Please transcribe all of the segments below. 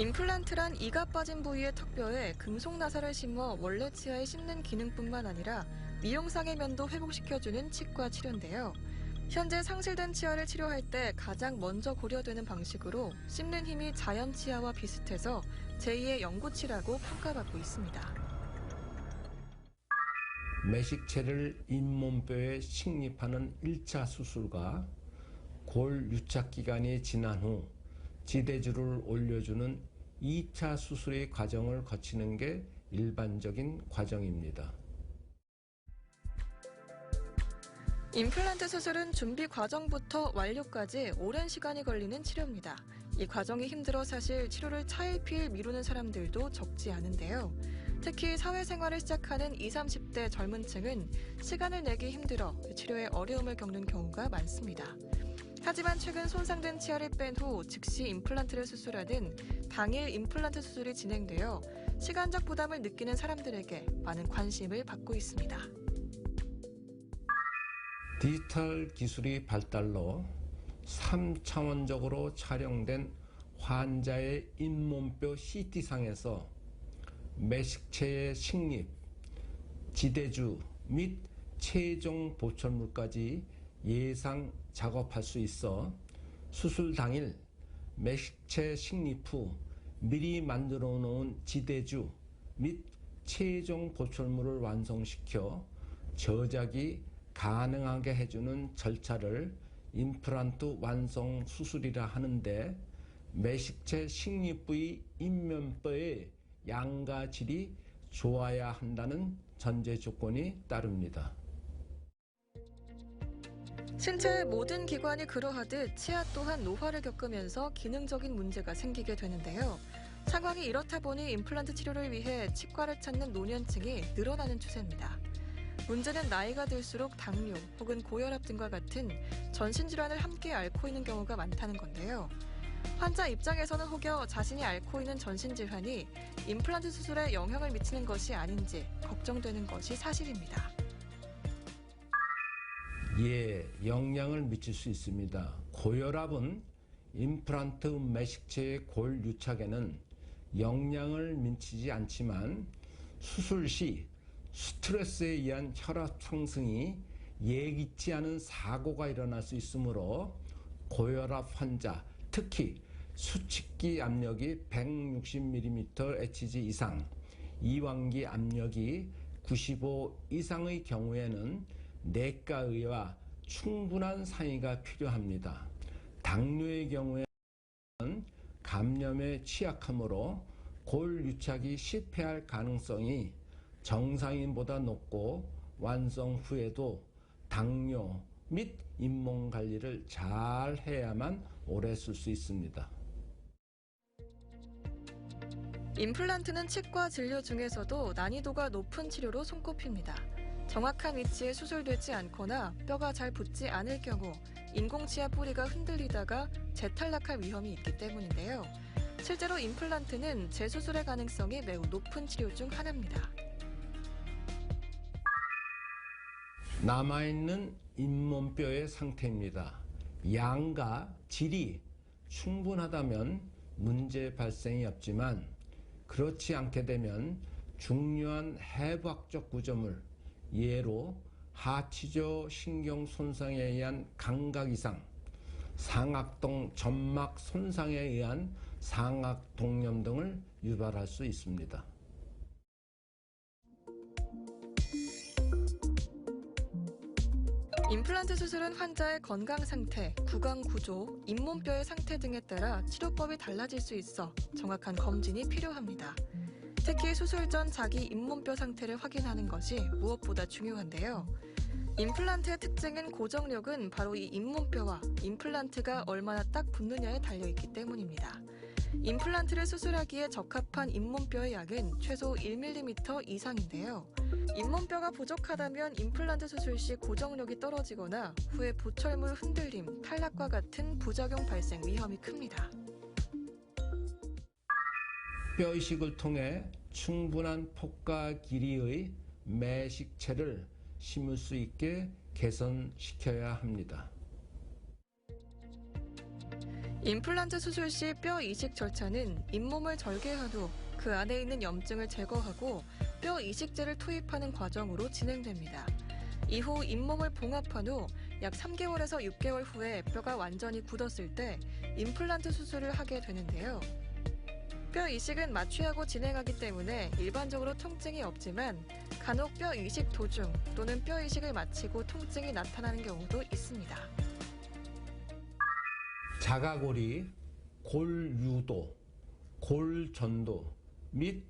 임플란트란 이가 빠진 부위의 턱뼈에 금속 나사를 심어 원래 치아에 심는 기능뿐만 아니라 미용상의 면도 회복시켜주는 치과 치료인데요. 현재 상실된 치아를 치료할 때 가장 먼저 고려되는 방식으로 씹는 힘이 자연 치아와 비슷해서 제2의 영구치라고 평가받고 있습니다. 매식체를 잇몸뼈에 식립하는 1차 수술과 골 유착 기간이 지난 후 지대주를 올려주는 2차 수술의 과정을 거치는 게 일반적인 과정입니다. 임플란트 수술은 준비 과정부터 완료까지 오랜 시간이 걸리는 치료입니다. 이 과정이 힘들어 사실 치료를 차일피일 미루는 사람들도 적지 않은데요. 특히 사회생활을 시작하는 20, 30대 젊은 층은 시간을 내기 힘들어 치료에 어려움을 겪는 경우가 많습니다. 하지만 최근 손상된 치아를 뺀 후 즉시 임플란트를 수술하든 당일 임플란트 수술이 진행되어 시간적 부담을 느끼는 사람들에게 많은 관심을 받고 있습니다. 디지털 기술이 발달로 3차원적으로 촬영된 환자의 잇몸뼈 CT상에서 매식체의 식립, 지대주 및 최종 보철물까지 예상 작업할 수 있어 수술 당일 매식체 식립 후 미리 만들어 놓은 지대주 및 최종 보철물을 완성시켜 저작이 가능하게 해주는 절차를 임플란트 완성 수술이라 하는데, 매식체 식립 부위 잇몸뼈의 양과 질이 좋아야 한다는 전제 조건이 따릅니다. 신체의 모든 기관이 그러하듯 치아 또한 노화를 겪으면서 기능적인 문제가 생기게 되는데요. 상황이 이렇다 보니 임플란트 치료를 위해 치과를 찾는 노년층이 늘어나는 추세입니다. 문제는 나이가 들수록 당뇨 혹은 고혈압 등과 같은 전신질환을 함께 앓고 있는 경우가 많다는 건데요. 환자 입장에서는 혹여 자신이 앓고 있는 전신질환이 임플란트 수술에 영향을 미치는 것이 아닌지 걱정되는 것이 사실입니다. 예, 영향을 미칠 수 있습니다. 고혈압은 임플란트 매식체의 골 유착에는 영향을 미치지 않지만 수술 시 스트레스에 의한 혈압 상승이 예기치 않은 사고가 일어날 수 있으므로 고혈압 환자, 특히 수축기 압력이 160mm/Hg 이상, 이완기 압력이 95 이상의 경우에는 내과의와 충분한 상의가 필요합니다. 당뇨의 경우에는 감염에 취약하므로 골 유착이 실패할 가능성이 정상인보다 높고, 완성 후에도 당뇨 및 잇몸 관리를 잘 해야만 오래 쓸 수 있습니다. 임플란트는 치과 진료 중에서도 난이도가 높은 치료로 손꼽힙니다. 정확한 위치에 수술되지 않거나 뼈가 잘 붙지 않을 경우 인공치아 뿌리가 흔들리다가 재탈락할 위험이 있기 때문인데요. 실제로 임플란트는 재수술의 가능성이 매우 높은 치료 중 하나입니다. 남아있는 잇몸뼈의 상태입니다. 양과 질이 충분하다면 문제 발생이 없지만, 그렇지 않게 되면 중요한 해부학적 구조물, 예로 하치조 신경 손상에 의한 감각 이상, 상악동 점막 손상에 의한 상악동염 등을 유발할 수 있습니다. 임플란트 수술은 환자의 건강 상태, 구강 구조, 잇몸뼈의 상태 등에 따라 치료법이 달라질 수 있어 정확한 검진이 필요합니다. 특히 수술 전 자기 잇몸뼈 상태를 확인하는 것이 무엇보다 중요한데요. 임플란트의 특징인 고정력은 바로 이 잇몸뼈와 임플란트가 얼마나 딱 붙느냐에 달려있기 때문입니다. 임플란트를 수술하기에 적합한 잇몸뼈의 양은 최소 1mm 이상인데요. 잇몸뼈가 부족하다면 임플란트 수술 시 고정력이 떨어지거나 후에 보철물 흔들림, 탈락과 같은 부작용 발생 위험이 큽니다. 뼈이식을 통해 충분한 폭과 길이의 매식체를 심을 수 있게 개선시켜야 합니다. 임플란트 수술 시 뼈 이식 절차는 잇몸을 절개한 후 그 안에 있는 염증을 제거하고 뼈 이식제를 투입하는 과정으로 진행됩니다. 이후 잇몸을 봉합한 후 약 3개월에서 6개월 후에 뼈가 완전히 굳었을 때 임플란트 수술을 하게 되는데요. 뼈 이식은 마취하고 진행하기 때문에 일반적으로 통증이 없지만 간혹 뼈 이식 도중 또는 뼈 이식을 마치고 통증이 나타나는 경우도 있습니다. 자가골이 골 유도, 골 전도 및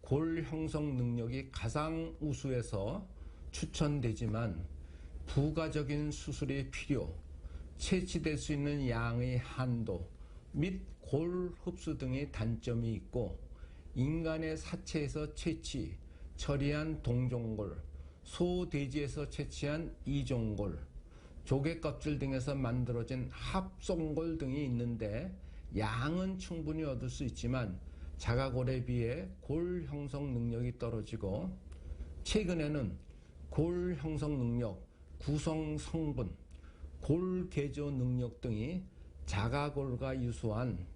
골 형성 능력이 가장 우수해서 추천되지만 부가적인 수술이 필요, 채취될 수 있는 양의 한도 및 골 흡수 등의 단점이 있고 인간의 사체에서 채취, 처리한 동종골, 소돼지에서 채취한 이종골, 조개 껍질 등에서 만들어진 합성골 등이 있는데 양은 충분히 얻을 수 있지만 자가골에 비해 골 형성 능력이 떨어지고 최근에는 골 형성 능력, 구성 성분, 골 개조 능력 등이 자가골과 유사한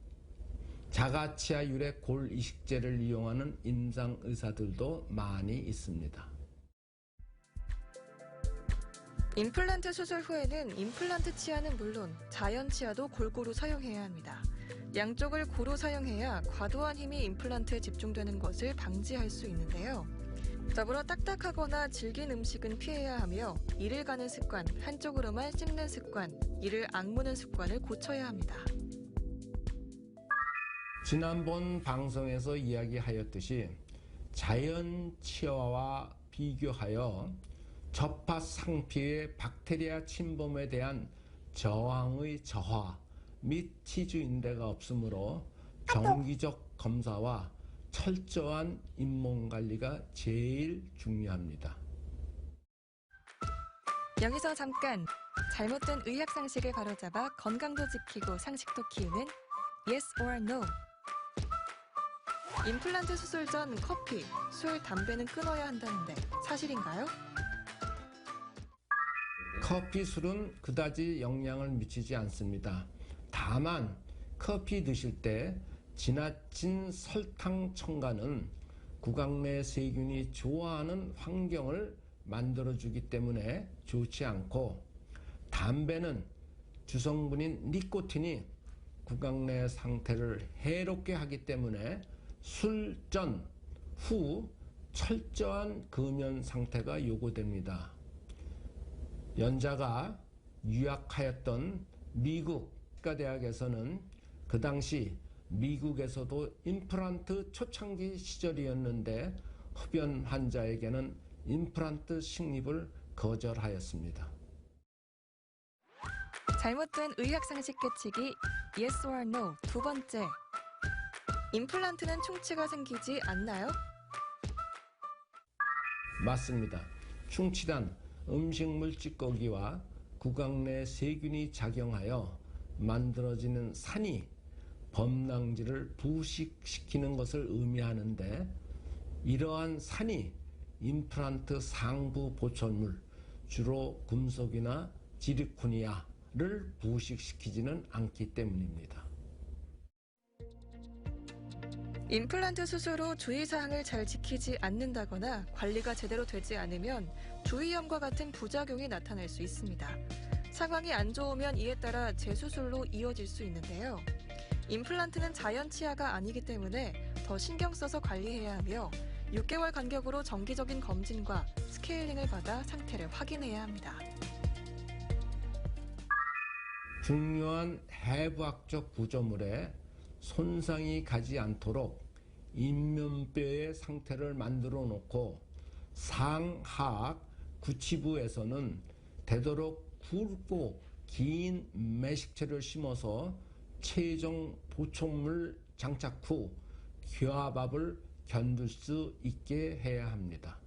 자가치아 유래 골 이식제를 이용하는 임상 의사들도 많이 있습니다. 임플란트 수술 후에는 임플란트 치아는 물론 자연 치아도 골고루 사용해야 합니다. 양쪽을 고루 사용해야 과도한 힘이 임플란트에 집중되는 것을 방지할 수 있는데요. 더불어 딱딱하거나 질긴 음식은 피해야 하며 이를 가는 습관, 한쪽으로만 씹는 습관, 이를 악무는 습관을 고쳐야 합니다. 지난번 방송에서 이야기하였듯이 자연 치아와 비교하여 접합 상피의 박테리아 침범에 대한 저항의 저하 및 치주인대가 없으므로 정기적 검사와 철저한 잇몸 관리가 제일 중요합니다. 여기서 잠깐! 잘못된 의학 상식을 바로잡아 건강도 지키고 상식도 키우는 Yes or No. 임플란트 수술 전 커피, 술, 담배는 끊어야 한다는데 사실인가요? 커피, 술은 그다지 영향을 미치지 않습니다. 다만 커피 드실 때 지나친 설탕 첨가는 구강 내 세균이 좋아하는 환경을 만들어주기 때문에 좋지 않고 담배는 주성분인 니코틴이 구강 내 상태를 해롭게 하기 때문에 술 전, 후 철저한 금연 상태가 요구됩니다. 연자가 유학하였던 미국 치과대학에서는 그 당시 미국에서도 임플란트 초창기 시절이었는데 흡연 환자에게는 임플란트 식립을 거절하였습니다. 잘못된 의학 상식 깨치기 Yes or No. 두 번째. 임플란트는 충치가 생기지 않나요? 맞습니다. 충치란 음식물 찌꺼기와 구강 내 세균이 작용하여 만들어지는 산이 범랑지를 부식시키는 것을 의미하는데 이러한 산이 임플란트 상부 보철물, 주로 금속이나 지르코니아를 부식시키지는 않기 때문입니다. 임플란트 수술 후 주의사항을 잘 지키지 않는다거나 관리가 제대로 되지 않으면 주의염과 같은 부작용이 나타날 수 있습니다. 상황이 안 좋으면 이에 따라 재수술로 이어질 수 있는데요. 임플란트는 자연 치아가 아니기 때문에 더 신경 써서 관리해야 하며 6개월 간격으로 정기적인 검진과 스케일링을 받아 상태를 확인해야 합니다. 중요한 해부학적 구조물에 손상이 가지 않도록 인면뼈의 상태를 만들어 놓고 상하악 구치부에서는 되도록 굵고 긴 매식체를 심어서 최종 보충물 장착 후 교합압을 견딜 수 있게 해야 합니다.